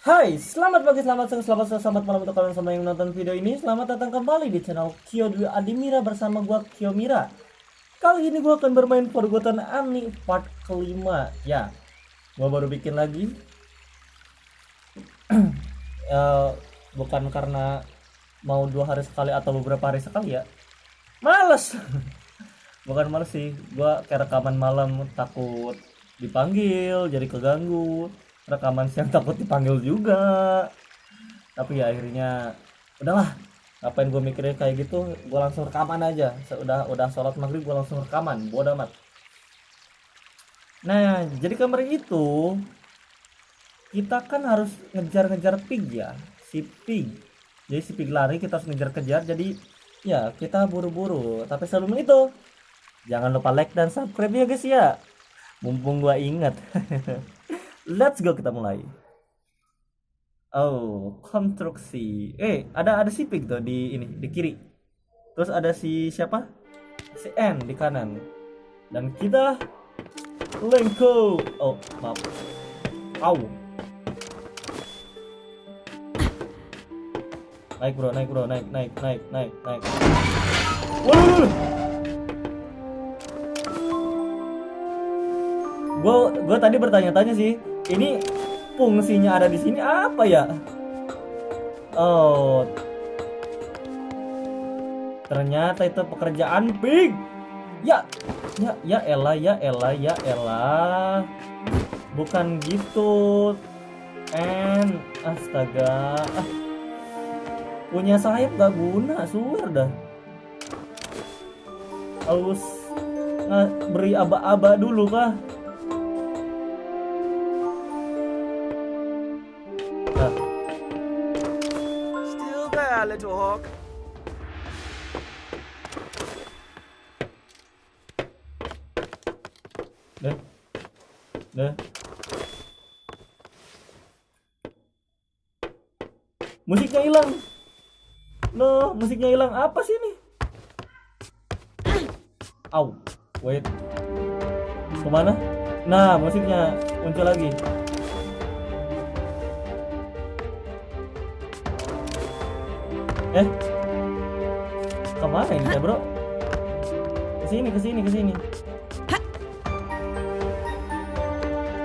Hai, selamat pagi, selamat siang, selamat sore, selamat malam untuk kalian semua yang menonton video ini. Selamat datang kembali di channel Quil Adimira bersama gua Mira. Kali ini gua akan bermain Forgotton Anne part kelima. Ya, gua baru bikin lagi. Bukan karena mau 2 hari sekali atau beberapa hari sekali ya. Males. Bukan males sih, gua kayak rekaman malam takut dipanggil, jadi keganggu. Rekaman siang takut dipanggil juga. Tapi ya akhirnya udahlah, ngapain gue mikirnya kayak gitu, gue langsung rekaman aja. Udah sholat maghrib gue langsung rekaman, bodoh amat. Nah, jadi kemarin itu kita kan harus ngejar-ngejar pig ya, si pig. Jadi si pig lari, kita harus ngejar-kejar. Jadi ya kita buru-buru. Tapi sebelum itu jangan lupa like dan subscribe ya guys ya, mumpung gue inget. Let's go, kita mulai. Oh, konstruksi. Ada si pig tuh di kiri. Terus ada si siapa? Si N di kanan. Dan kita lengko. Oh, maaf. Au. Naik bro, naik. Waduh. Gue tadi bertanya-tanya sih, ini fungsinya ada di sini apa ya? Oh, ternyata itu pekerjaan pig. Ya elah. Bukan gitu. Astaga. Punya sayap gak guna, swear dah. Harus beri aba-aba dulu kah? Still there, little hawk. Deh. Musiknya hilang. No, musiknya hilang. Apa sih ini? Au. Wait. Kemana? Nah, musiknya muncul lagi. Kemana ini ya bro? Kesini.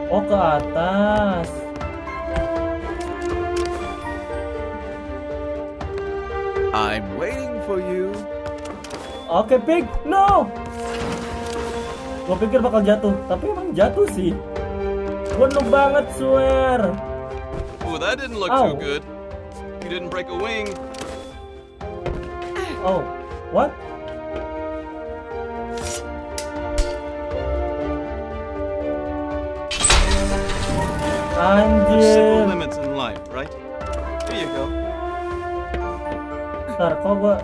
Oh, ke atas. I'm waiting for you. Oke, pig. No. Gue pikir bakal jatuh, tapi emang jatuh sih. Gue noob banget, swear. Oh, that didn't look Ow. too good. You didn't break a wing. Oh, what? There's simple Anjir. limits in life, right? Here you go. Ntar kok gue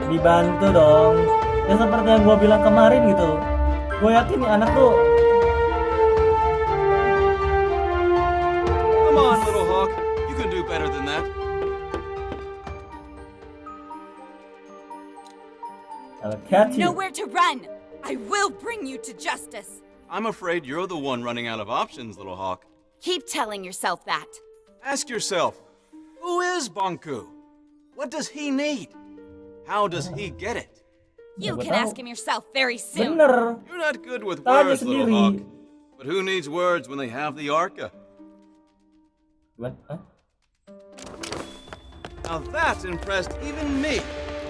dibantu dong. Ya seperti yang gue bilang kemarin gitu. Gue yakin nih anak tuh. Come on, little hawk. You can do better than that. I'll catch you. Nowhere to run! I will bring you to justice! I'm afraid you're the one running out of options, little hawk. Keep telling yourself that. Ask yourself, who is Bonku? What does he need? How does he get it? You Gua can tahu. ask him yourself very soon. Bener. You're not good with Tanya words, little sendiri. hawk. But who needs words when they have the Arca? Hah? Now that impressed even me.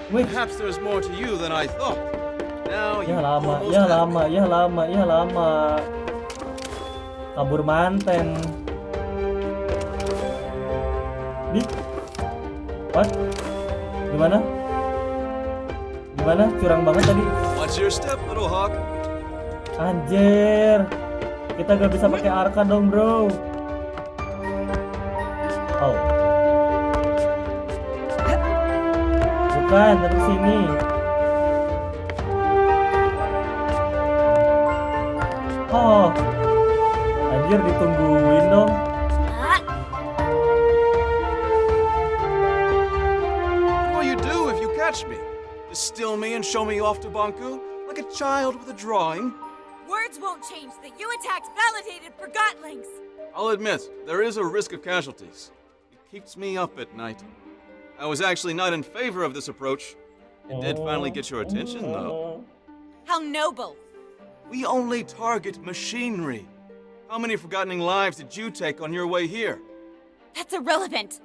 Wih. Perhaps there's more to you than I thought. Now you Ya almost have me. lama. Kabur manten. What? Gimana? Curang banget tadi. What's your step, little hawk? Anjir. Kita gak bisa pakai Arca dong, bro. Oh. Bukan, tapi sini. Oh. Anjir, ditungguin dong. Ah, What will you do if you catch me? Distill me and show me off to Bonku? Like a child with a drawing? Words won't change that you attacked validated Forgotlings. I'll admit, there is a risk of casualties. It keeps me up at night. I was actually not in favor of this approach. It did finally get your attention, though. How noble. We only target machinery. How many forgotten lives did you take on your way here? That's irrelevant.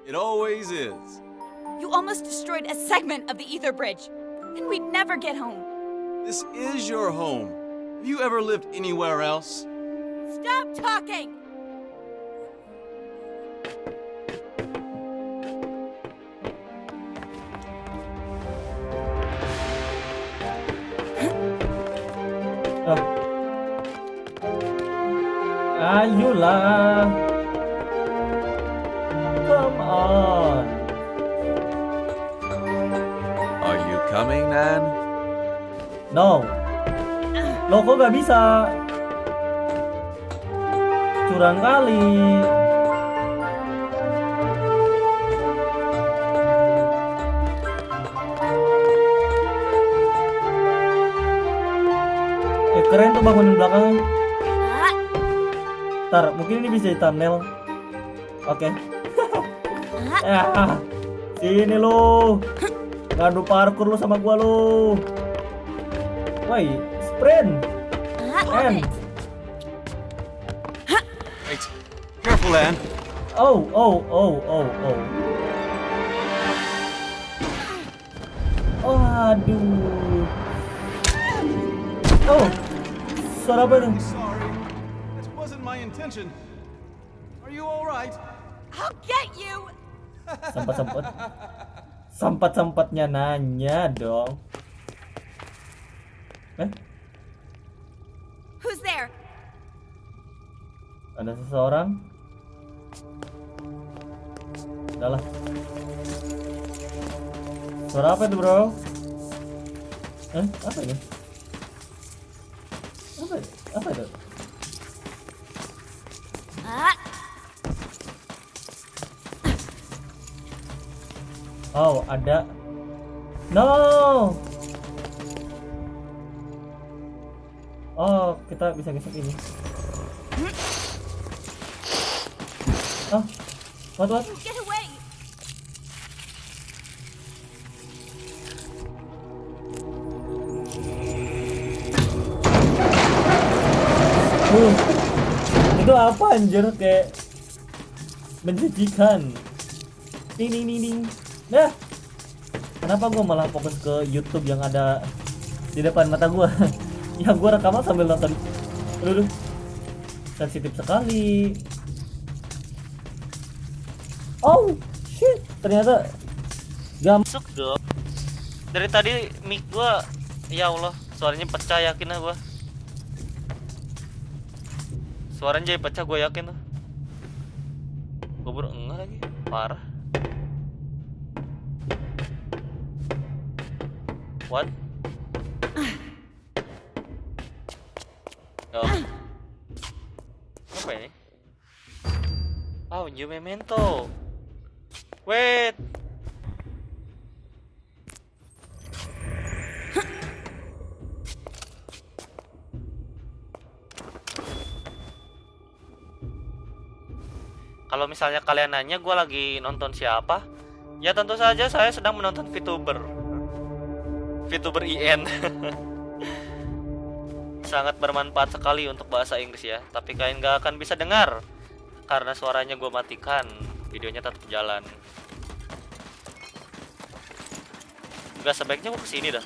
It always is. You almost destroyed a segment of the ether bridge. Then we'd never get home. This is your home. Have you ever lived anywhere else? Stop talking! Ayolah. Come on. Are you coming, Nan? No. Loh kok gak bisa? Curang kali. Keren tuh bangunan belakang. Ntar, mungkin ini bisa di thumbnail. Oke. Sini lu. Ngadu parkur lu sama gua lu. Woi, sprint. Anne. Wait. Careful, Anne. Oh. Aduh. Oh. Suara apa itu? Sorry. That wasn't my intention. Are you all right? I'll get you! Sempat-sempatnya nanya dong. Who's there? Ada seseorang? Udahlah. Suara apa itu, bro? Apa ini? Apa itu? Oh, ada. No. Oh, kita bisa gesek ini. Oh, what? Get away! Itu apa anjir, kayak menjijikan. Ding. Nah, kenapa gue malah fokus ke YouTube yang ada di depan mata gue? Ya gue rekaman sambil nonton. Aduh, sensitif sekali. Oh shit, ternyata gak masuk dong. Dari tadi mic gue, ya Allah, suaranya pecah, yakin lah gue. Suaranya jadi pecah, gue yakin tuh. Gue baru enggak lagi, parah. What? Oh. Apa ini? Oh, new memento. Wait. Kalau misalnya kalian nanya gue lagi nonton siapa, ya tentu saja saya sedang menonton VTuber IN. Sangat bermanfaat sekali untuk bahasa Inggris ya. Tapi kalian gak akan bisa dengar karena suaranya gue matikan. Videonya tetap jalan. Gak, sebaiknya gue kesini dah.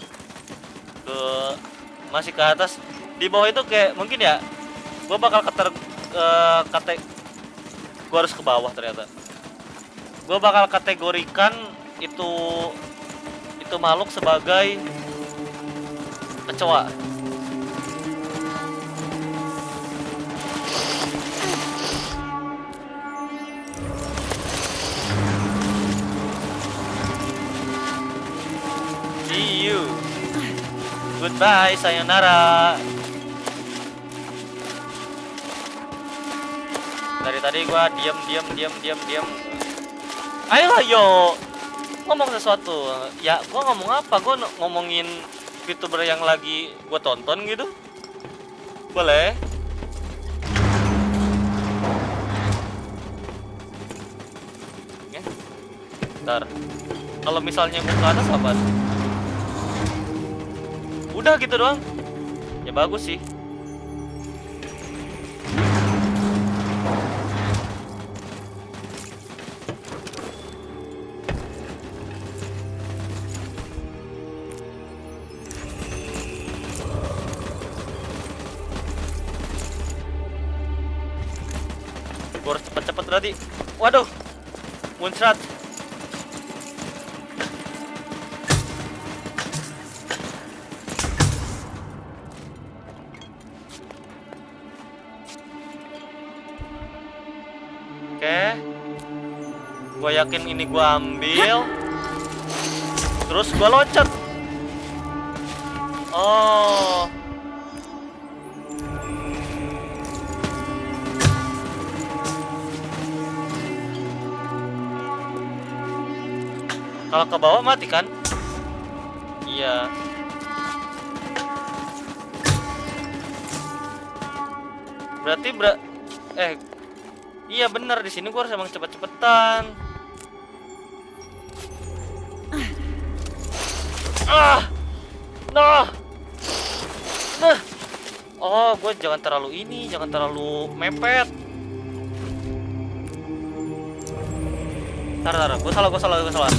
Masih ke atas. Di bawah itu kayak mungkin ya, gue bakal gue harus ke bawah ternyata. Gue bakal kategorikan itu makhluk sebagai kecoa. See you. Goodbye, sayonara. Dari tadi gua diam. Ayo, ngomong sesuatu. Ya, gua ngomong apa? Gua ngomongin VTuber yang lagi gua tonton gitu. Boleh. Oke. Bentar. Kalau misalnya gue ke atas apa? Udah gitu doang. Ya bagus sih. Gue harus cepet-cepet tadi. Waduh, muncrat. Oke, gue yakin ini gue ambil. Terus gue loncat. Oh. Kalau ke bawah mati kan? Iya. Berarti iya benar, di sini gua harus emang cepet-cepetan. Nah. Oh, gue jangan terlalu mepet. Tar, gue salah.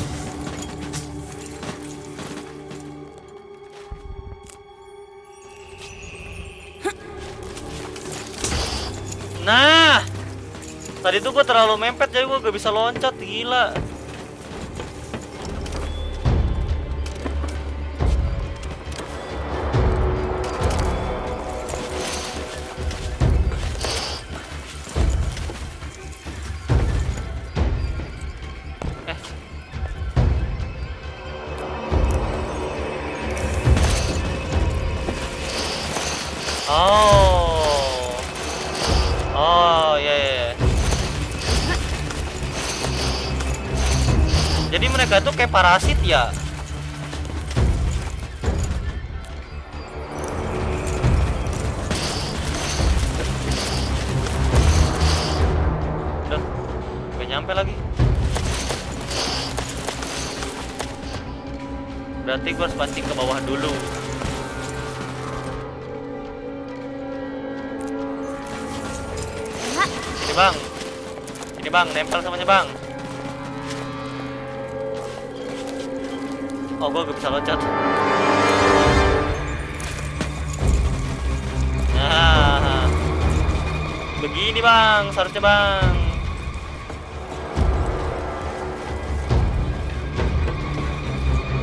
Nah, tadi tuh gue terlalu mepet jadi gue gak bisa loncat, gila. Oh, ya. Jadi mereka tuh kayak parasit ya. Udah, gak nyampe lagi. Berarti gue harus pancing ke bawah dulu. Ini bang, nempel samanya bang. Oh, gue gak bisa loncat. Nah, begini bang, seharusnya bang.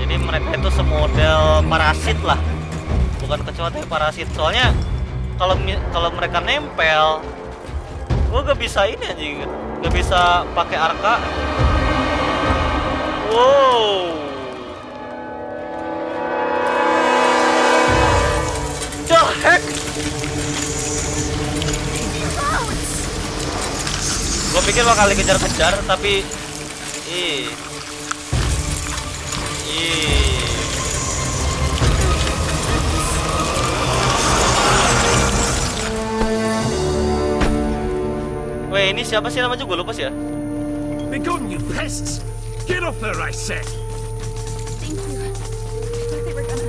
Jadi mereka itu semodel parasit lah, bukan kecoa tapi parasit. Soalnya kalau mereka nempel, gue gak bisa ini aja, gak bisa pakai Arca. Wow. The heck? Gue pikir bakal dikejar-kejar, tapi Weh, ini siapa sih namanya? Gue lupa sih ya. Be gone, you pests! Get off there, I said! Thank you. I thought they were gonna.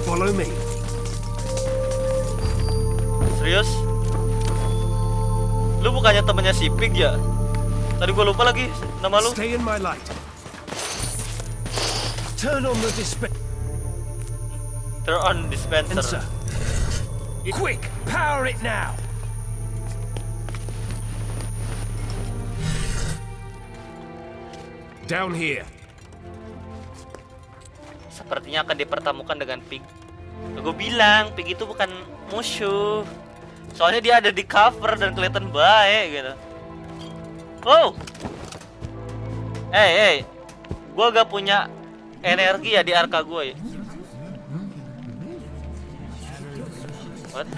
Follow me. Serius? Lu bukannya temennya si Pig ya? Tadi gue lupa lagi nama lu. Stay in my light. Turn on the dispenser. Turn on dispenser. Quick, power it now. Down here. Sepertinya akan dipertemukan dengan Pig. Gue bilang Pig itu bukan musuh. Soalnya dia ada di cover dan kelihatan baik gitu. Oh, hey, gue gak punya energi ya di Arca gue ya. What?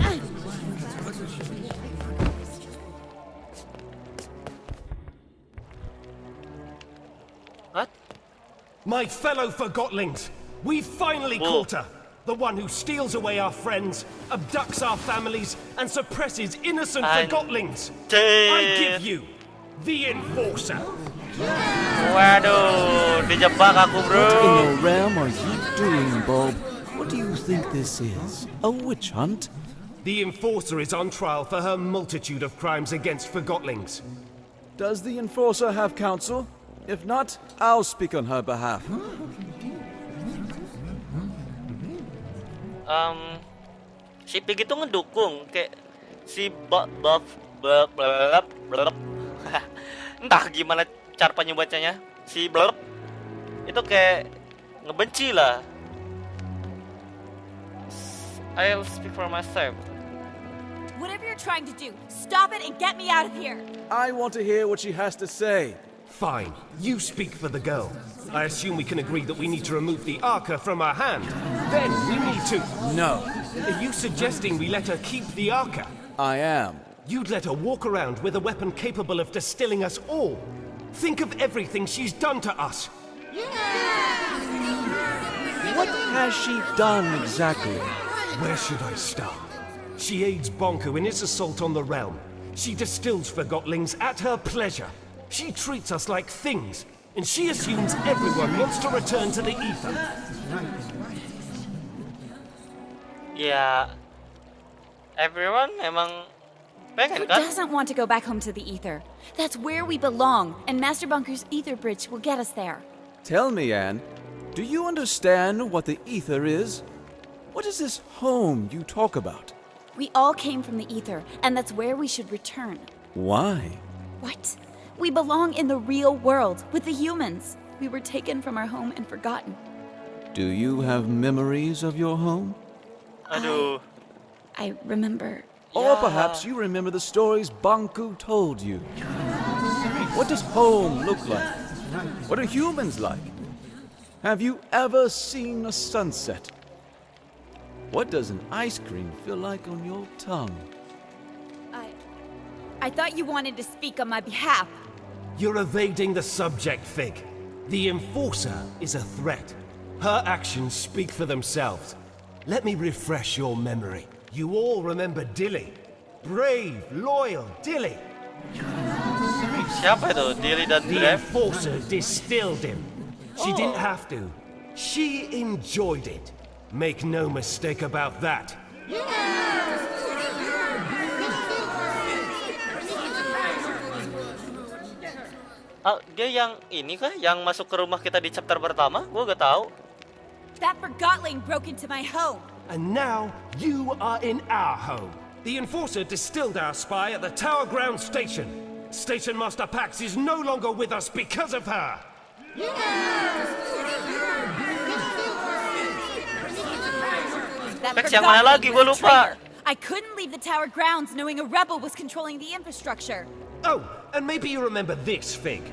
My fellow Forgottlings, we finally caught her. The one who steals away our friends, abducts our families, and suppresses innocent Anjir. Forgottlings. I give you the Enforcer. Waduh, dijebak aku, bro. What in the realm are you doing, Bob? What do you think this is? A witch hunt? The Enforcer is on trial for her multitude of crimes against Forgottlings. Does the enforcer have counsel? If not, I'll speak on her behalf. Si Pig itu ngedukung kayak si entah gimana cara penyebutnya, si Blurp itu kayak ngebenci lah. I'll speak for myself. Whatever you're trying to do, stop it and get me out of here. I want to hear what she has to say. Fine, you speak for the girl. I assume we can agree that we need to remove the Arca from her hand. Then we need to... No, Are you suggesting we let her keep the Arca? I am. You'd let her walk around with a weapon capable of distilling us all. Think of everything she's done to us. What has she done exactly? Where should I start? She aids Bonku in his assault on the realm. She distills Forgottlings at her pleasure. She treats us like things, and she assumes everyone wants to return to the ether. Ya, everyone emang pengen Who kan? doesn't want to go back home to the ether? That's where we belong, and Master Bunker's ether bridge will get us there. Tell me, Anne, do you understand what the ether is? What is this home you talk about? We all came from the ether, and that's where we should return. Why? What? We belong in the real world with the humans. We were taken from our home and forgotten. Do you have memories of your home? Aduh. I remember. Or perhaps you remember the stories Banku told you. What does home look like? What are humans like? Have you ever seen a sunset? What does an ice cream feel like on your tongue? I thought you wanted to speak on my behalf. You're evading the subject, Fig. The Enforcer is a threat. Her actions speak for themselves. Let me refresh your memory. You all remember Dilly. Brave, loyal Dilly. Siapa itu? Dili dan The Drev? Enforcer distilled him. She didn't have to. She enjoyed it. Make no mistake about that. Ah, dia yang ini kah? Yang masuk ke rumah kita di chapter pertama? Gua gak tahu. That Forgotling broke into my home. And now you are in our home. The Enforcer distilled our spy at the Tower Ground Station. Station Master Pax is no longer with us because of her. That Pax yang mana lagi? Gua was a lupa. traitor. I couldn't leave the tower grounds knowing a rebel was controlling the infrastructure. Oh, and maybe you remember this, Fig.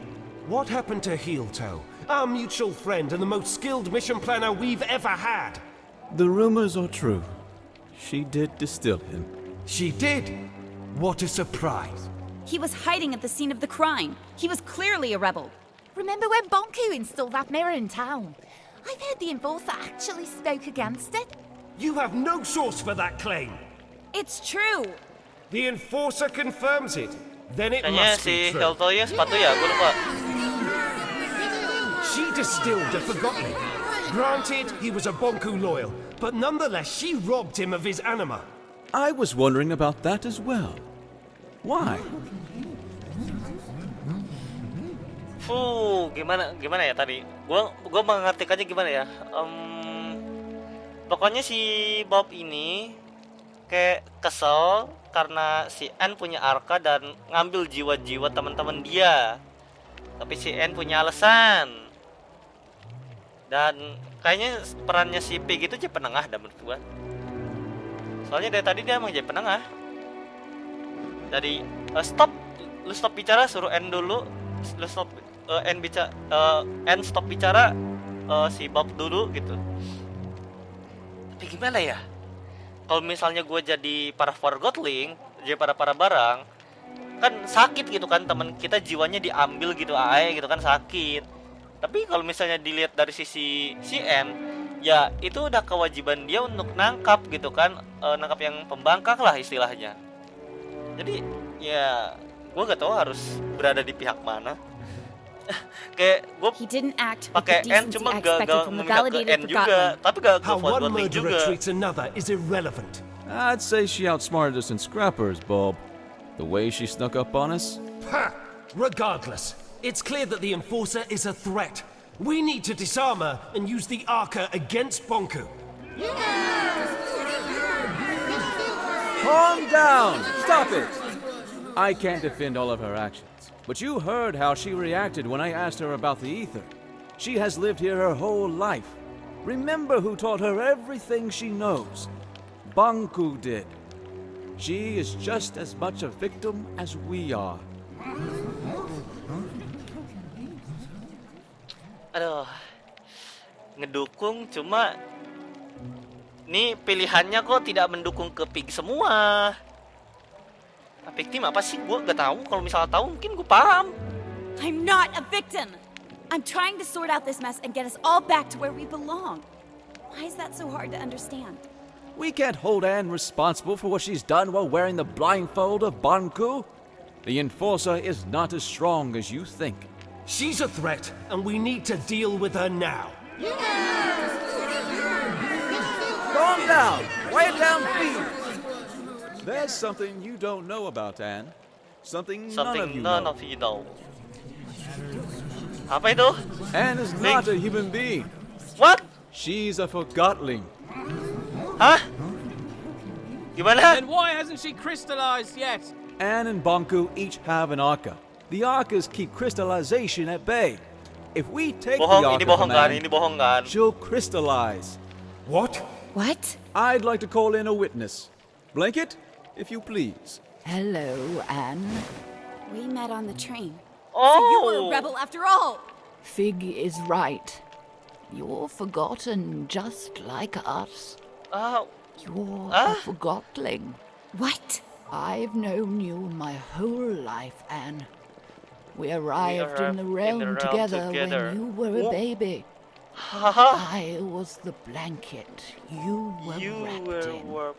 What happened to Heel-Toe, our mutual friend and the most skilled mission planner we've ever had? The rumors are true. She did distill him. She did. What a surprise. He was hiding at the scene of the crime. He was clearly a rebel. Remember when Bonku installed that mirror in town? I've heard the Enforcer actually spoke against it. You have no source for that claim. It's true. The Enforcer confirms it. Then it Kayaknya must si be true. Heltoya sepatu ya, gua lupa. She distilled a Forgotling. Granted, he was a Bonku loyal, but nonetheless, she robbed him of his anima. I was wondering about that as well. Why? Gimana ya tadi? Gua mengartikannya gimana ya? Pokoknya si Bob ini kayak kesel karena si Anne punya Arca dan ngambil jiwa-jiwa teman-teman dia. Tapi si Anne punya alasan. Dan kayaknya perannya si Pig itu jadi penengah dah menurut gua. Soalnya dari tadi dia emang jadi penengah. Jadi stop, lu stop bicara, suruh Anne dulu. Lu stop Anne stop bicara, si Bob dulu gitu. Tapi gimana ya? Kalau misalnya gue jadi para Forgottling, jadi para barang, kan sakit gitu kan, teman kita jiwanya diambil gitu gitu kan sakit. Tapi kalau misalnya dilihat dari sisi si N, ya itu udah kewajiban dia untuk nangkap gitu kan, nangkap yang pembangkang lah istilahnya. Jadi ya gue gak tahu harus berada di pihak mana. Kayak gue He didn't act with pakai the N decency cuma I gak expected from the memihak ke validated N juga, Forgotton. tapi gak ke How one Forgotton murderer juga. treats another is irrelevant. I'd say she outsmarted us in scrappers, Bob. The way she snuck up on us. Ha! Regardless, it's clear that the Enforcer is a threat. We need to disarm her and use the Arca against Banku. Calm down! Stop it! I can't defend all of her actions, but you heard how she reacted when I asked her about the ether. She has lived here her whole life. Remember who taught her everything she knows. Banku did. She is just as much a victim as we are. Aduh, ngedukung cuma nih pilihannya kok tidak mendukung ke pig semua. Victim apa sih? Gue gak tahu. Kalau misalnya tahu mungkin gue paham. I'm not a victim. I'm trying to sort out this mess and get us all back to where we belong. Why is that so hard to understand? We can't hold Anne responsible for what she's done while wearing the blindfold of Banku. The Enforcer is not as strong as you think. She's a threat, and we need to deal with her now. Calm down! Quiet down, please! There's something you don't know about Anne. Something none of you None know. of you know. Apa itu? Anne is not a human being. What? She's a Forgotling. Hah? Gimana? Then why hasn't she crystallized yet? Anne and Banku each have an Arca. The Arcas keep crystallization at bay. If we take the Bohong, Arca ini bohong from kan? Anne, Ini bohong kan? she'll crystallize. What? What? I'd like to call in a witness. Blanket, if you please. Hello, Anne. We met on the train. Oh, You were a rebel after all. Fig is right. You're forgotten just like us. Ah, You're Ah? a forgotling. What? I've known you my whole life, Anne. We arrived in the realm together when you were a Oh. baby. haha. I was the blanket you were You wrapped in. were.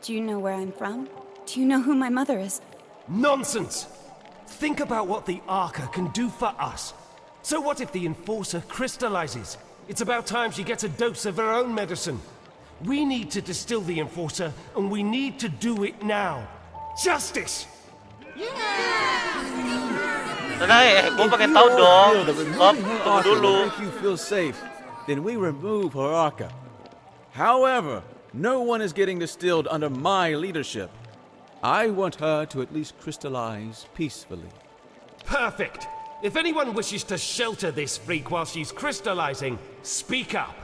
Do you know where I'm from? Do you know who my mother is? Nonsense! Think about what the Arca can do for us. So what if the Enforcer crystallizes? It's about time she gets a dose of her own medicine. We need to distill the Enforcer, and we need to do it now. Justice! Tenang, gue pengen tahu If you all dong. feel that Bob, removing her tunggu Arca dulu. will make you feel safe, then we remove her Arca. However, no one is getting distilled under my leadership. I want her to at least crystallize peacefully. Perfect! If anyone wishes to shelter this freak while she's crystallizing, speak up.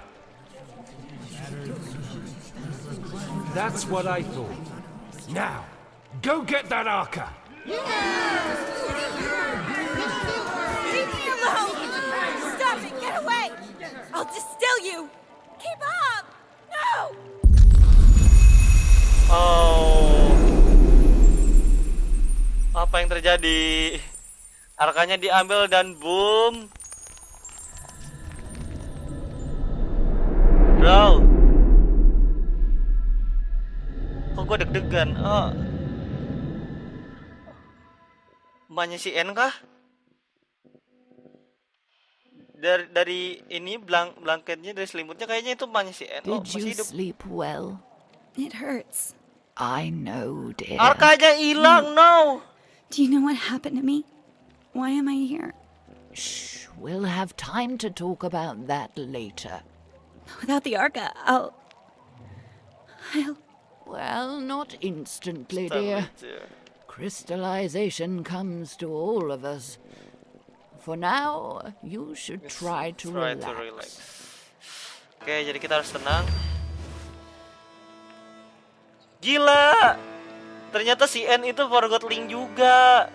That's what I thought. Now, go get that Arca! Leave me alone! Stop it! Get away! I'll distill you! Keep up! No! Oh, apa yang terjadi? Arkanya diambil dan boom. Bro, kok gue deg-degan? Oh, emaknya si N kah? Dari ini blanketnya, dari selimutnya kayaknya itu emaknya si N. Oh, Did masih you hidup. sleep well? It hurts. I know, dear. Arkanya hilang, no. Do you know what happened to me? Why am I here? Shh, we'll have time to talk about that later. Without the Arca, I'll... Well, not instantly, dear. Crystallization comes to all of us. For now, you should try to relax. Oke, jadi kita harus tenang. Gila! Ternyata si N itu Forgotling juga.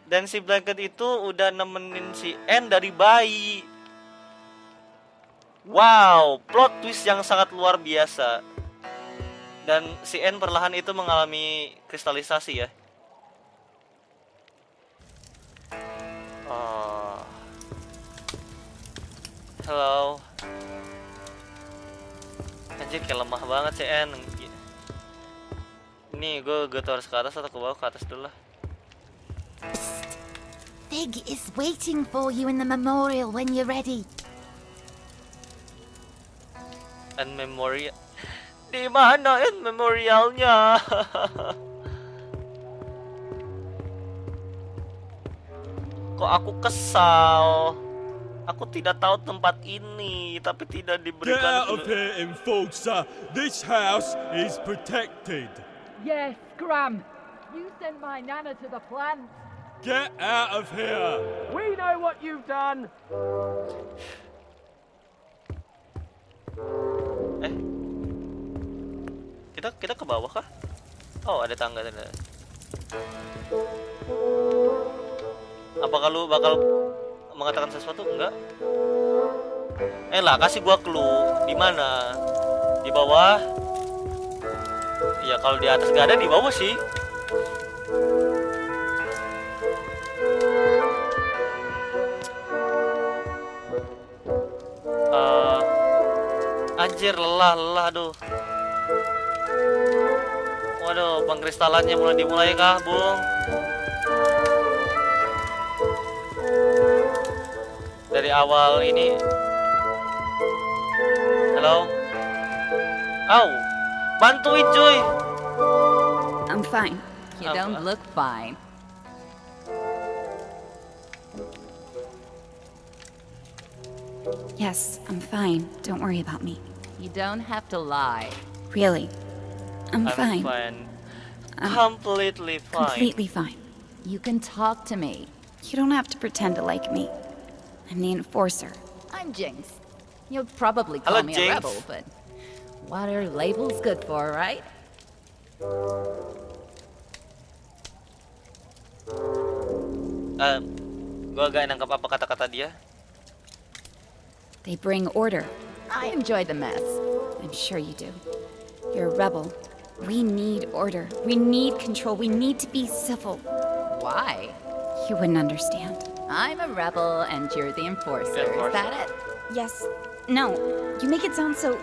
Dan si blanket itu udah nemenin si N dari bayi. Wow, plot twist yang sangat luar biasa. Dan si N perlahan itu mengalami kristalisasi ya. Oh. Hello. Anjir kayak lemah banget sih En. Ini gue harus ke atas atau ke bawah? Ke atas dulu lah. Fig is waiting for you in the memorial when you're ready. And memorial. Di mana En memorialnya? Kok aku kesal? Aku tidak tahu tempat ini, tapi tidak diberikan. Get out of here, enforcer. This house is protected. Yes, Graham. You sent my nana to the plant. Get out of here. We know what you've done. Kita ke bawah kah? Oh, ada tangga tadi. Apakah lu bakal mengatakan sesuatu? Enggak. Lah, kasih gua clue. Di mana? Di bawah? Ya kalau di atas gak ada, di bawah sih. Anjir, lelah aduh. Waduh, pengkristalannya mulai dimulai kah, Bung? Dari awal ini. Halo. Au. Bantuin cuy. I'm fine. You don't look fine. Yes, I'm fine. Don't worry about me. You don't have to lie. Really. I'm fine. Completely fine. Completely fine. You can talk to me. You don't have to pretend to like me. I'm the enforcer. I'm Jinx. You'll probably call Hello, me Jinx. a rebel, but what are labels good for, right? Gue agak nangkap apa kata-kata dia. They bring order. I enjoy the mess. I'm sure you do. You're a rebel. We need order. We need control. We need to be civil. Why? You wouldn't understand. I'm a rebel and you're the enforcer. Is that it? Yes. No. You make it sound so...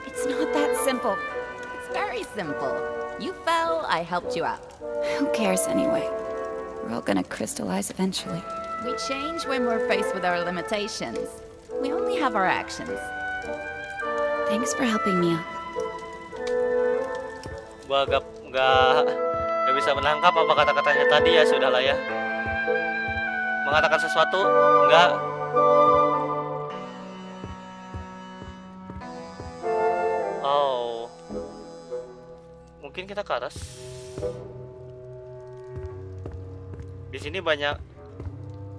It's not that simple. It's very simple. You fell, I helped you out. Who cares anyway? We're all gonna crystallize eventually. We change when we're faced with our limitations. We only have our actions. Thanks for helping me out. Gua gak bisa menangkap apa kata-katanya tadi, ya sudahlah ya. Mengatakan sesuatu enggak. Oh, mungkin kita ke atas. Di sini banyak.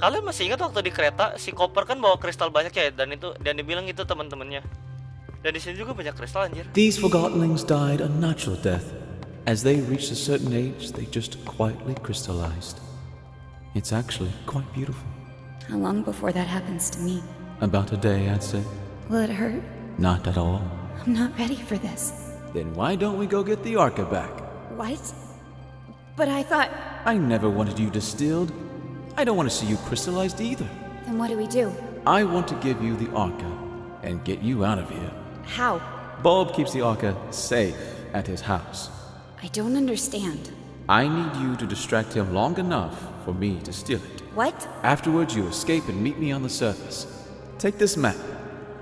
Kalian masih ingat waktu di kereta si Koper kan bawa kristal banyak ya, dan dibilang itu teman-temannya. Dan di sini juga banyak kristal anjir. These Forgottonlings died a natural death. As they reached a certain age, they just quietly crystallized. It's actually quite beautiful. How long before that happens to me? About a day, I'd say. Will it hurt? Not at all. I'm not ready for this. Then why don't we go get the Arca back? What? But I thought... I never wanted you distilled. I don't want to see you crystallized either. Then what do we do? I want to give you the Arca and get you out of here. How? Bob keeps the Arca safe at his house. I don't understand. I need you to distract him long enough for me to steal it. What? Afterwards, you escape and meet me on the surface. Take this map.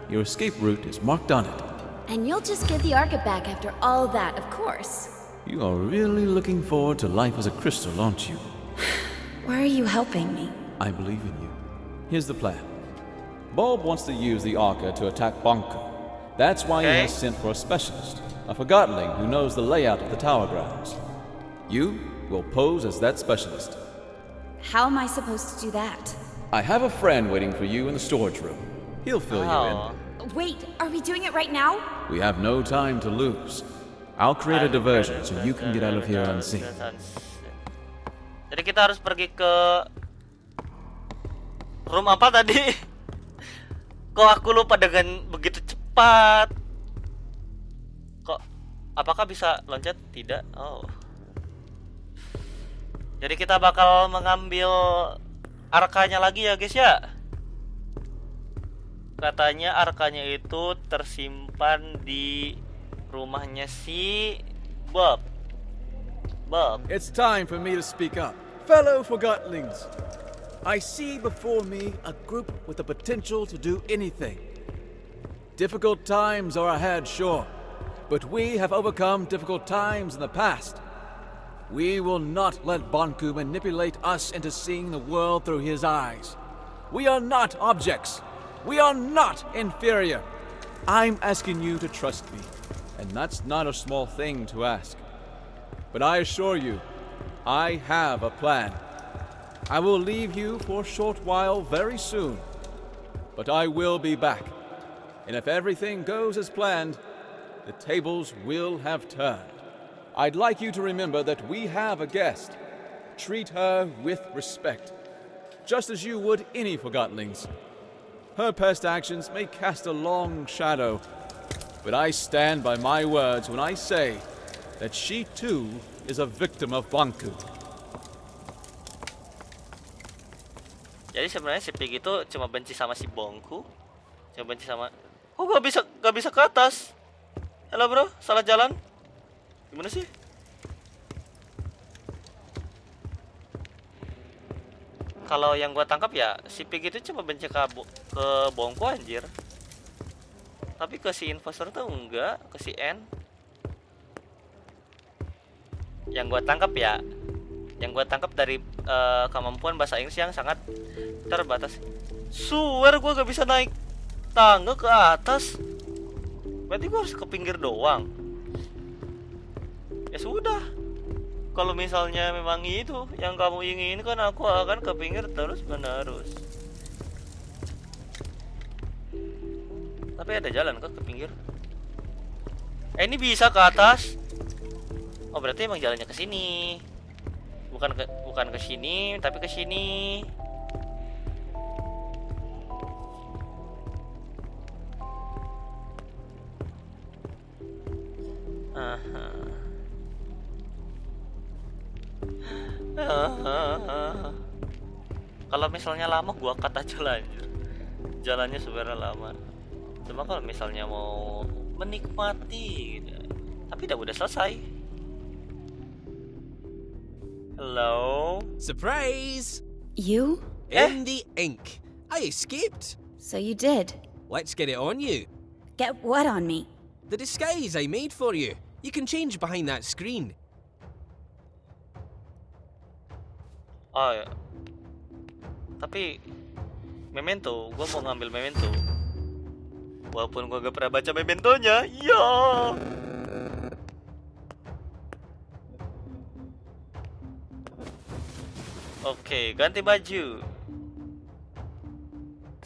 Your escape route is marked on it. And you'll just get the Arca back after all that, of course. You are really looking forward to life as a crystal, aren't you? Why are you helping me? I believe in you. Here's the plan. Bob wants to use the Arca to attack Banco. That's why he has sent for a specialist, a Forgottonling who knows the layout of the tower grounds. You will pose as that specialist. How am I supposed to do that? I have a friend waiting for you in the storage room. He'll fill you in. Wait, are we doing it right now? We have no time to lose. I'll create a diversion so you can get out of here unseen. Jadi kita harus pergi ke room apa tadi? Kok aku lupa dengan begitu cepat? Kok apakah bisa loncat? Tidak. Oh. Jadi kita bakal mengambil arkanya lagi ya guys ya. Katanya arkanya itu tersimpan di rumahnya si Bob. It's time for me to speak up. Fellow Forgottlings, I see before me a group with the potential to do anything. Difficult times are ahead, sure, but we have overcome difficult times in the past. We will not let Banku manipulate us into seeing the world through his eyes. We are not objects. We are not inferior. I'm asking you to trust me, and that's not a small thing to ask. But I assure you, I have a plan. I will leave you for a short while very soon, but I will be back. And if everything goes as planned, the tables will have turned. I'd like you to remember that we have a guest. Treat her with respect, just as you would any Forgottlings. Her past actions may cast a long shadow, but I stand by my words when I say that she too is a victim of Banku. Jadi sebenarnya si Pig itu cuma benci sama si Bongku, cuma benci sama. Oh, gak bisa ke atas. Halo bro, salah jalan. Gimana sih? Kalau yang gua tangkap ya si Pig itu cuma benci ke Bongku anjir. Tapi ke si investor tuh enggak, ke si N. Yang gua tangkap dari kemampuan bahasa Inggris yang sangat terbatas. Swear gua gak bisa naik tangga ke atas. Berarti gua harus ke pinggir doang. Ya sudah. Kalau misalnya memang itu yang kamu inginkan, aku akan ke pinggir terus menerus. Tapi ada jalan ke pinggir. Ini bisa ke atas. Oh, berarti emang jalannya ke sini. Bukan ke sini, tapi ke sini. Kalau misalnya lama gua cut aja lah anjir. Jalannya sebenarnya lama. Cuma kalau misalnya mau menikmati gitu. Tapi udah selesai. Hello? Surprise! You? In the ink. I escaped. So you did. Let's get it on you. Get what on me? The disguise I made for you. You can change behind that screen. Oh ya. Tapi memento, gua mau ngambil memento. Walaupun gua gak pernah baca mementonya. Ya. Oke, ganti baju.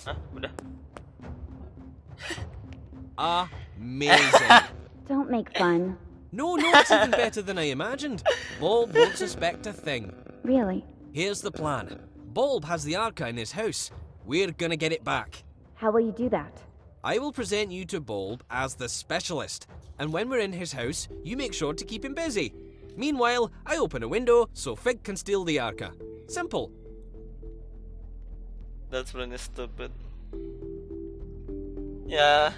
Hah, udah. Amazing. Don't make fun. No, it's even better than I imagined. Bulb won't suspect a thing. Really? Here's the plan. Bulb has the Arca in his house. We're gonna get it back. How will you do that? I will present you to Bulb as the specialist, and when we're in his house, you make sure to keep him busy. Meanwhile, I open a window so Fig can steal the Arca. Simple. That's really stupid. Ya,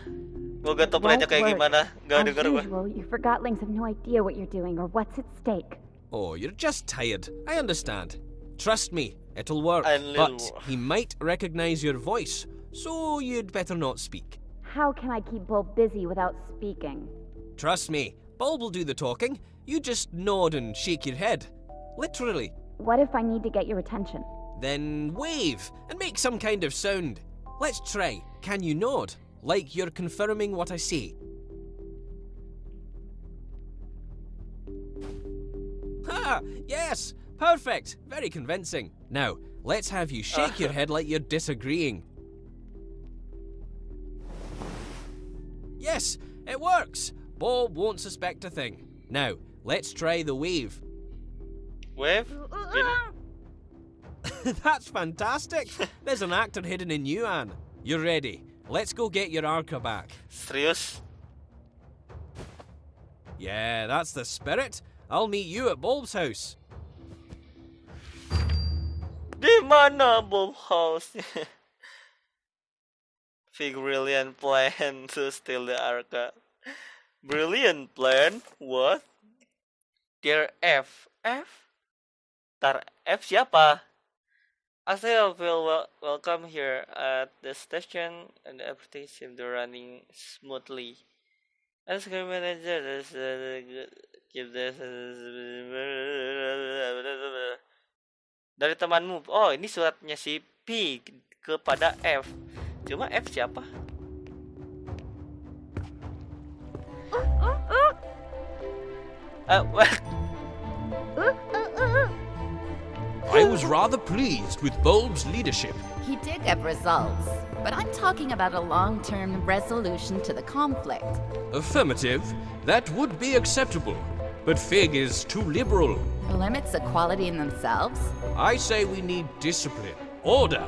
gue gak tau plannya kayak gimana. Gak denger gue. You Forgottlings have no idea what you're doing or what's at stake. Oh, you're just tired. I understand. Trust me, it'll work. But he might recognize your voice, so you'd better not speak. How can I keep Bulb busy without speaking? Trust me, Bulb will do the talking. You just nod and shake your head. Literally. What if I need to get your attention? Then wave and make some kind of sound. Let's try. Can you nod? Like you're confirming what I say. Ha! Yes! Perfect! Very convincing. Now, let's have you shake your head like you're disagreeing. Yes! It works! Bulb won't suspect a thing. Now, let's try the wave. Wave? That's fantastic! There's an actor hidden in you, Anne. You're ready. Let's go get your Arca back. Serius? Yeah, that's the spirit. I'll meet you at Bulb's house. Di mana Bulb house? Fig brilliant plan to steal the Arca. Brilliant plan. What? Dear F. Tar F siapa? I think I feel welcome here at the station and everything seems to running smoothly. As a manager, keep this. Dari temanmu. Oh, ini suratnya si P kepada F. Cuma F siapa? I was rather pleased with Bulb's leadership. He did get results, but I'm talking about a long-term resolution to the conflict. Affirmative. That would be acceptable. But Fig is too liberal. Limits equality in themselves? I say we need discipline, order.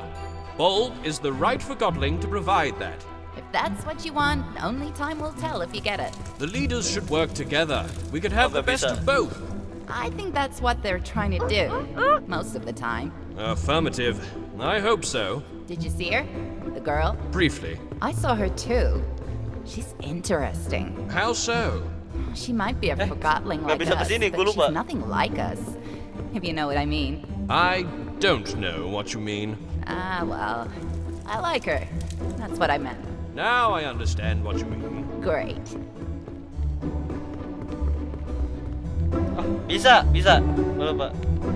Bulb is the right Forgotling to provide that. If that's what you want, only time will tell if you get it. The leaders should work together. We could have the best of both. I think that's what they're trying to do, most of the time. Affirmative. I hope so. Did you see her? The girl? Briefly. I saw her too. She's interesting. How so? She might be a Forgotling like us, but she's nothing like us, if you know what I mean. I don't know what you mean. Ah, well, I like her. That's what I meant. Now I understand what you mean. Great. Bisa. Beberapa.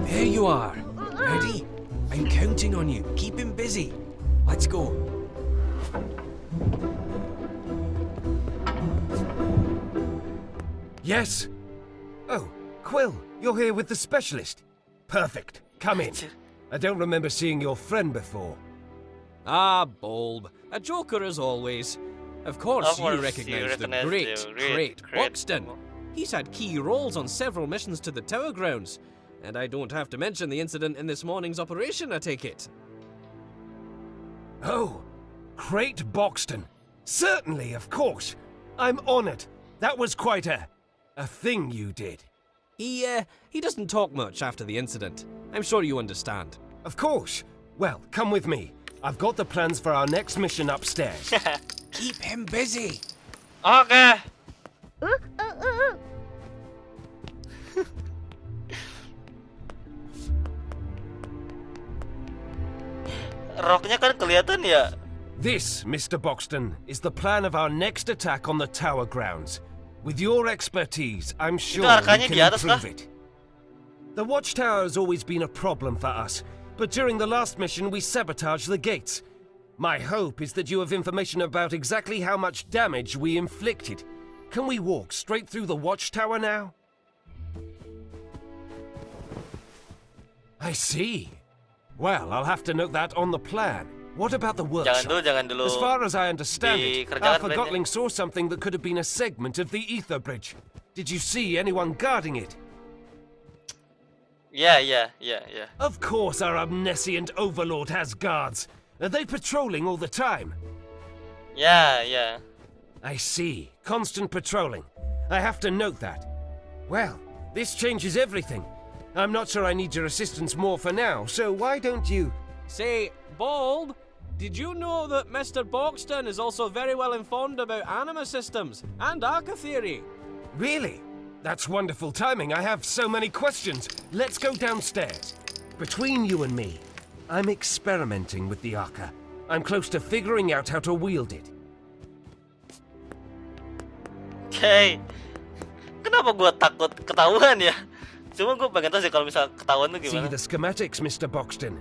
There you are. Ready? I'm counting on you. Keep him busy. Let's go. Yes? Oh, Quil, you're here with the specialist. Perfect. Come in. I don't remember seeing your friend before. Ah, Bulb. A joker as always. Of course you recognize the great Buxton. He's had key roles on several missions to the Tower Grounds. And I don't have to mention the incident in this morning's operation, I take it. Oh, Great Buxton. Certainly, of course. I'm honored. That was quite a thing you did. He doesn't talk much after the incident. I'm sure you understand. Of course. Well, come with me. I've got the plans for our next mission upstairs. Keep him busy. Okay. Roknya kan kelihatan ya. This, Mr. Buxton, is the plan of our next attack on the Tower Grounds. With your expertise, I'm sure we can improve it. The watchtower has always been a problem for us, but during the last mission we sabotaged the gates. My hope is that you have information about exactly how much damage we inflicted. Can we walk straight through the watchtower now? I see. Well, I'll have to note that on the plan. What about the workshop? Jangan dulu. As far as I understand it, our Forgotling saw something that could have been a segment of the ether bridge. Did you see anyone guarding it? Yeah. Of course our omniscient overlord has guards. Are they patrolling all the time? Yeah. I see. Constant patrolling. I have to note that. Well, this changes everything. I'm not sure I need your assistance more for now, so why don't you... Say, Bulb, did you know that Mr. Buxton is also very well informed about anima systems and Arca theory? Really? That's wonderful timing. I have so many questions. Let's go downstairs. Between you and me, I'm experimenting with the Arca. I'm close to figuring out how to wield it. Okay. Kenapa gua takut ketahuan ya? Cuma gue pengen tahu sih kalau misal ketahuan tuh gimana. See the schematics, Mr. Buxton.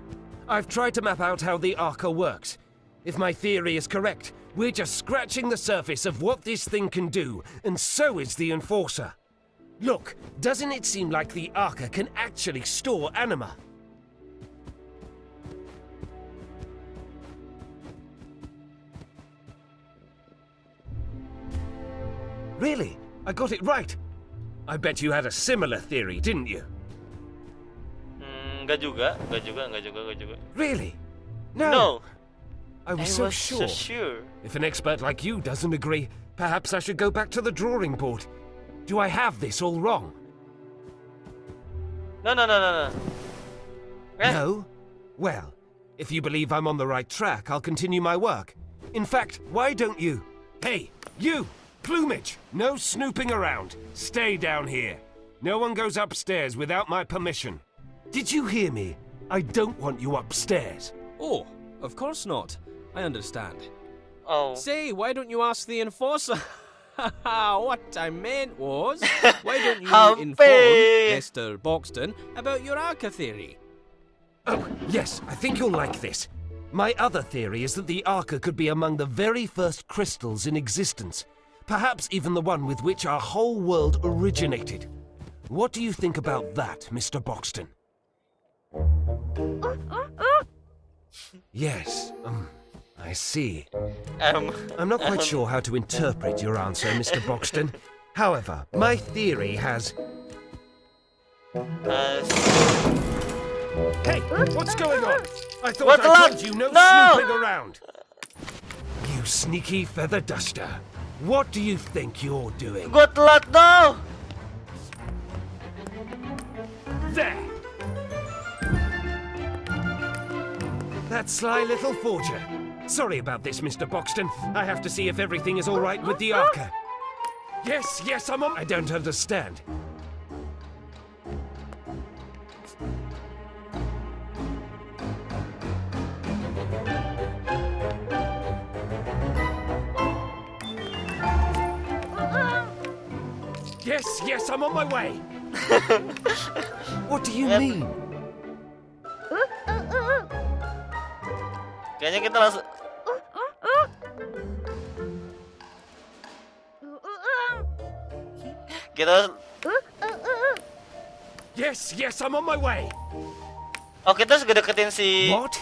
I've tried to map out how the Arca works. If my theory is correct, we're just scratching the surface of what this thing can do, and so is the Enforcer. Look, doesn't it seem like the Arca can actually store anima? Really? I got it right. I bet you had a similar theory, didn't you? Enggak juga. Really? No. I was so sure. If an expert like you doesn't agree, perhaps I should go back to the drawing board. Do I have this all wrong? No. No? Well, if you believe I'm on the right track, I'll continue my work. In fact, why don't you... Hey, you! plumage! No snooping around. Stay down here. No one goes upstairs without my permission. Did you hear me? I don't want you upstairs. Oh, of course not. I understand. Oh. Say, why don't you ask the enforcer? What I meant was, why don't you inform Mr. Boxton about your Arca theory? Oh, yes, I think you'll like this. My other theory is that the Arca could be among the very first crystals in existence. Perhaps even the one with which our whole world originated. What do you think about that, Mr. Boxton? Yes, I see. I'm not quite sure how to interpret your answer, Mr. Boxton. However, my theory has... Hey, what's going on? I thought I told you no snooping around. You sneaky feather duster. What do you think you're doing? Gue telat, no! There! That sly little forger. Sorry about this, Mr. Boxton. I have to see if everything is all right with the Arca. Yes, I'm on... I don't understand. Yes, I'm on my way. What do you mean? Kayaknya kita langsung... Kita... Yes, I'm on my way. Oh, kita sudah deketin si... What?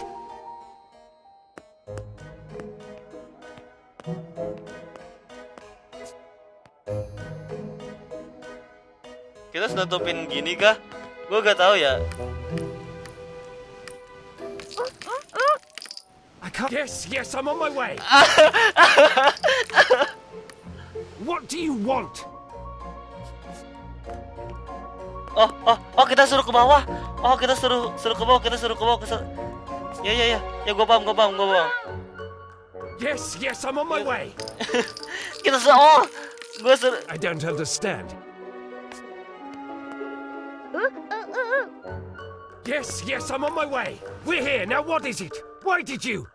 Kita sudah nutupin gini kah? Gue gak tahu ya. I can't... Yes, I'm on my way. What do you want? Oh, kita suruh ke bawah. Oh, kita suruh ke bawah, Ya, gue paham. Yes, I'm on my way. Kita suruh, gue suruh. I don't understand. Yes, I'm on my way. We're here, now what is it? Why did you?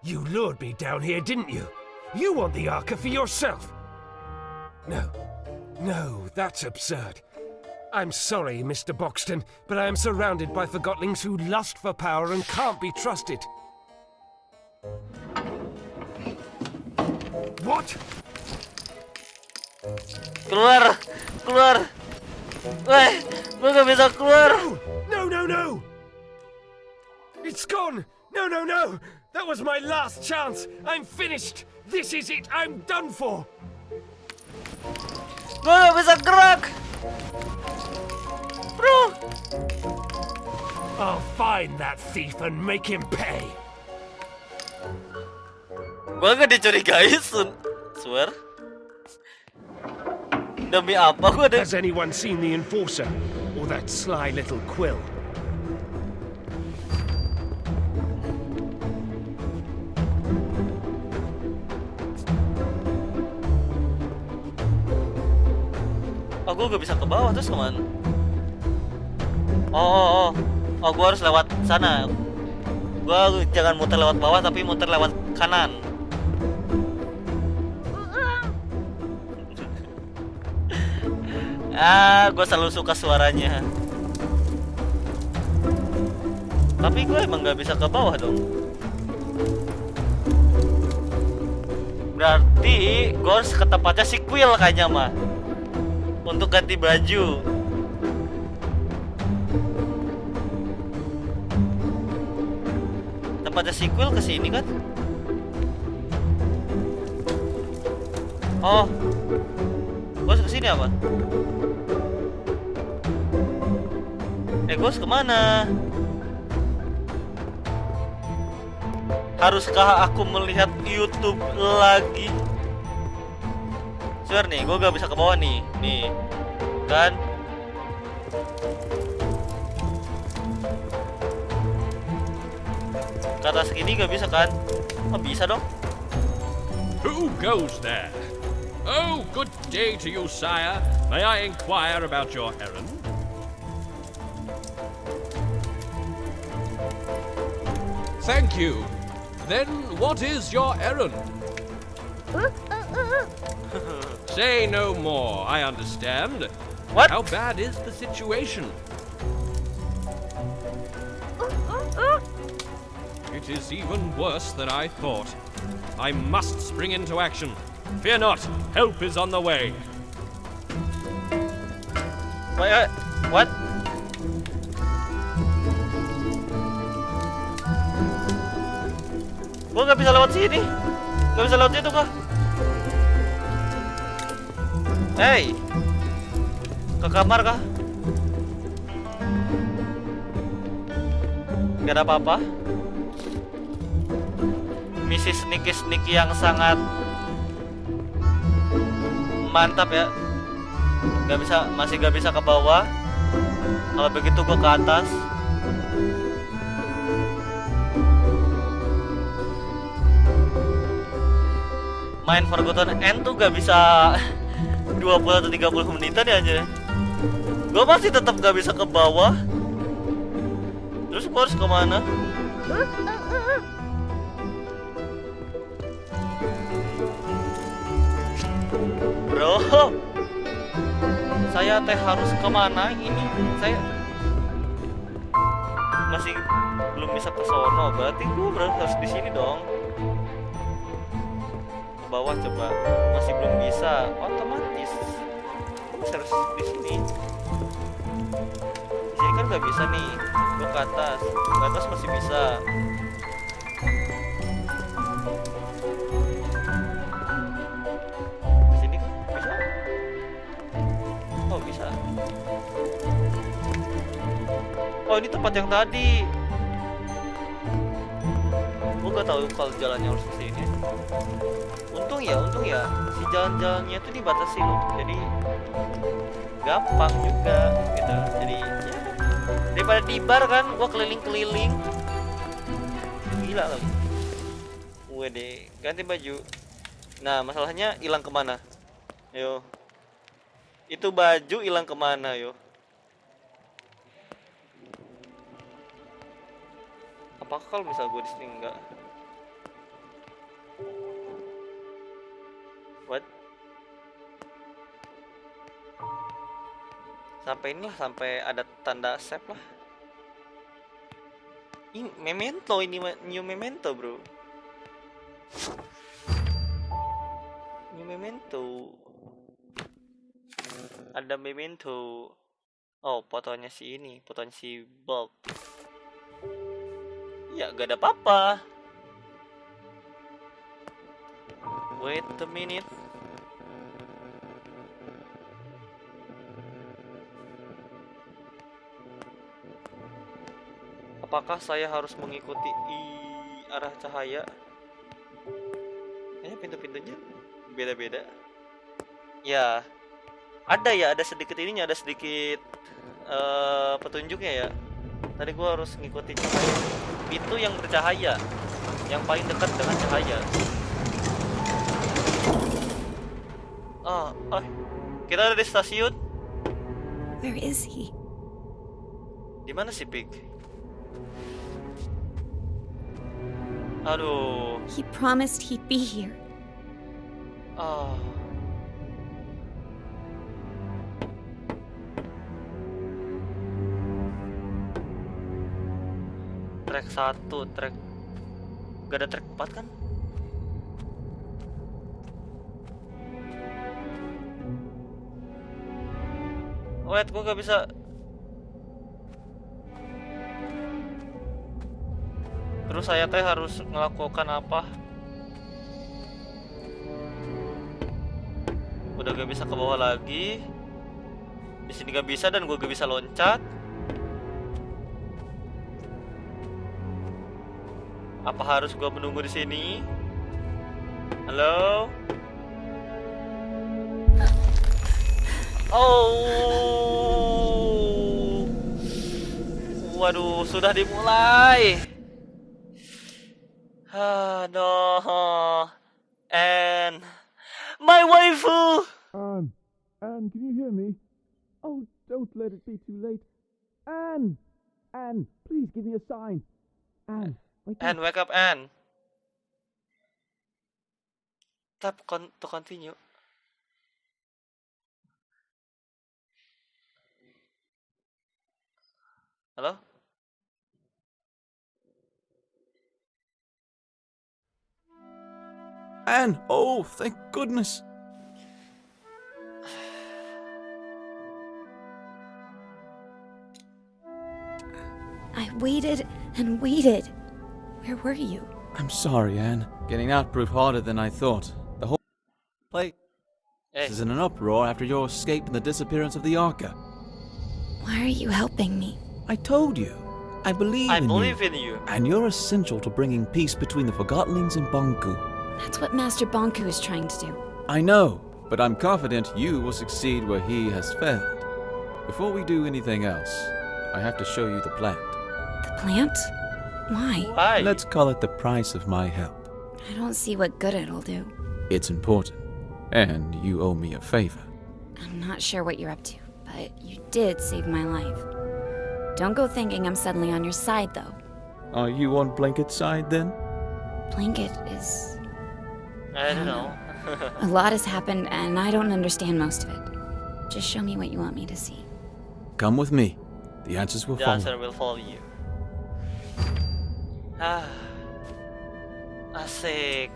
You lured me down here, didn't you? You want the Arca for yourself. No, that's absurd. I'm sorry, Mr. Boxton, but I am surrounded by Forgotlings who lust for power and can't be trusted. What? Keluar. Weh, gue gak bisa keluar. No. It's gone. No. That was my last chance. I'm finished. This is it. I'm done for. Gue gak bisa gerak. Bro. I'll find that thief and make him pay. Gue gak dicurigai, swear. Demi apa gue ada... Has anyone seen the enforcer? Or that sly little Quil? Oh, gue gak bisa ke bawah, terus kemana? Oh, gue harus lewat sana. Gue jangan muter lewat bawah, tapi muter lewat kanan. Gue selalu suka suaranya. Tapi gue emang gak bisa ke bawah dong. Berarti gue harus ke tempatnya si Quil kayaknya mah, untuk ganti baju. Tempatnya si Quil kesini kan? Oh, gue harus kesini apa? Gue harus kemana? Haruskah aku melihat YouTube lagi? Swear nih, gue gak bisa ke bawah nih. Nih, kan? Ke atas segini gak bisa kan? Oh bisa dong. Who goes there? Oh, good day to you, sire. May I inquire about your errand? Thank you. Then what is your errand? Say no more, I understand. What? How bad is the situation? It is even worse than I thought. I must spring into action. Fear not, help is on the way. Wait, what? Gua nggak bisa lewat sini. Nggak bisa lewat situ kah? Hey, ke kamar kah? Gak ada apa-apa. Misi sneaky yang sangat mantap ya. Masih gak bisa ke bawah. Kalau begitu gue ke atas. Main Forgotton Anne tuh gak bisa 20 atau 30 menitan ya aja. Gue masih tetap gak bisa ke bawah. Terus gue harus kemana? Bro, saya harus kemana ini? Saya masih belum bisa ke sono. Berarti gue harus di sini dong. Ke bawah coba. Masih belum bisa. Otomatis harus di sini. Di sini kan nggak bisa nih. Gue ke atas. Ke atas masih bisa. Oh, ini tempat yang tadi. Gue gak tahu kalau jalannya harus ke sini. Untung ya, si jalan-jalannya itu dibatasi loh. Jadi gampang juga gitu. Jadi ya, daripada di bar kan, gue keliling-keliling. Gila kali. Gue deh ganti baju. Nah, masalahnya hilang kemana? Yo, itu baju hilang kemana yo? Apakah kalau misal gue disini enggak? What? Sampai inilah, sampai ada tanda save lah. Ini memento, ini new memento bro. New memento. Ada memento. Oh, fotonya si ini, fotonya si Bob. Ya, gak ada apa-apa. Wait a minute. Apakah saya harus mengikuti arah cahaya? Kayaknya pintu-pintunya beda-beda. Ya, ada sedikit ininya, ada sedikit petunjuknya ya. Tadi gua harus ngikutin cahaya. Pintu yang bercahaya, yang paling dekat dengan cahaya. Kita ada di stasiun. Where is he? Di mana sih Pig? Aduh. He promised he'd be here. Track 1, track gak ada track 4 kan? Wait, gue gak bisa. Terus saya harus melakukan apa? Udah gak bisa ke bawah lagi. Di sini gak bisa dan gue gak bisa loncat. Apa harus gua menunggu di sini? Halo? Oh. Waduh, sudah dimulai. No. And My waifu! Anne, can you hear me? Oh, don't let it be too late. Anne! Anne, please give me a sign. Anne, Anne, wake up, Anne. Tap to continue. Halo? Anne, oh, thank goodness. I waited and waited. Where were you? I'm sorry, Anne. Getting out proved harder than I thought. The whole place is in an uproar after your escape and the disappearance of the Arca. Why are you helping me? I told you. I believe in you. And you're essential to bringing peace between the Forgottlings and Banku. That's what Master Banku is trying to do. I know, but I'm confident you will succeed where he has failed. Before we do anything else, I have to show you the plant. The plant? Why? Why? Let's call it the price of my help. I don't see what good it'll do. It's important, and you owe me a favor. I'm not sure what you're up to, but you did save my life. Don't go thinking I'm suddenly on your side, though. Are you on Blanket's side, then? Blanket is... I don't know. A lot has happened, and I don't understand most of it. Just show me what you want me to see. Come with me. The answers will The follow. answer will follow you. Ah, asik.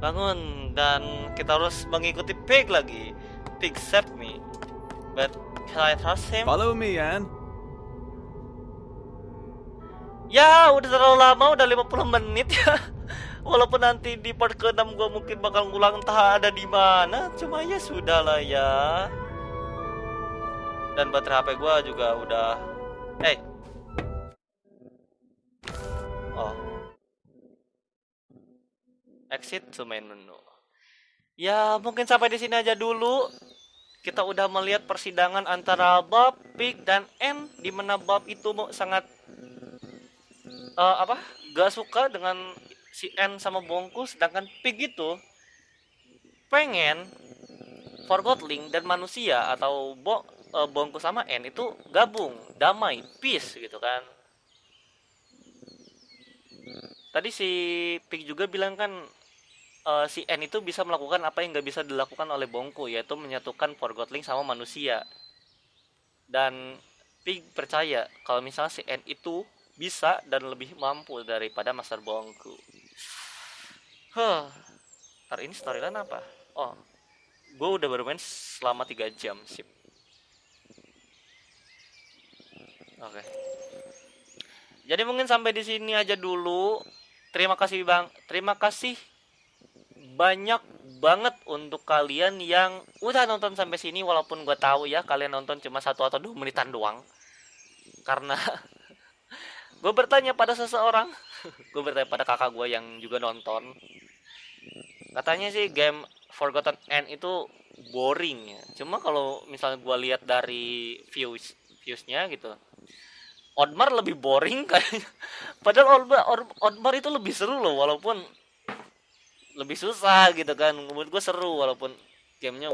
Bangun dan kita harus mengikuti Pig lagi. Pig saved me, but can I trust him? Follow me, Anne. Ya, udah terlalu lama, udah 50 menit ya. Walaupun nanti di part ke-6 gue mungkin bakal ngulang entah ada di mana, cuma ya sudahlah ya. Dan baterai HP gue juga udah. Oh. Exit to main menu. Ya, mungkin sampai di sini aja dulu. Kita udah melihat persidangan antara Bob, Pig, dan Anne, di mana Bob itu sangat gak suka dengan si Anne sama Bongku, sedangkan Pig itu pengen Forgottling dan manusia atau Bongku sama Anne itu gabung, damai, peace gitu kan. Tadi si Pig juga bilang kan si Anne itu bisa melakukan apa yang gak bisa dilakukan oleh Bongku, yaitu menyatukan Forgottling sama manusia. Dan Pig percaya kalau misalnya si Anne itu bisa dan lebih mampu daripada Master Bongku. Ntar ini storyline apa? Oh, gue udah baru main selama 3 jam, sip. Oke. Jadi mungkin sampai di sini aja dulu. Terima kasih banyak banget untuk kalian yang udah nonton sampai sini, walaupun gue tahu ya kalian nonton cuma 1 atau 2 menitan doang. Karena gue bertanya pada seseorang, gue bertanya pada kakak gue yang juga nonton. Katanya sih game Forgotton Anne itu boring ya. Cuma kalau misalnya gue lihat dari viewsnya gitu, Oddmar lebih boring kayaknya. Padahal Oddmar itu lebih seru loh, walaupun lebih susah gitu kan. Menurut gue seru walaupun gamenya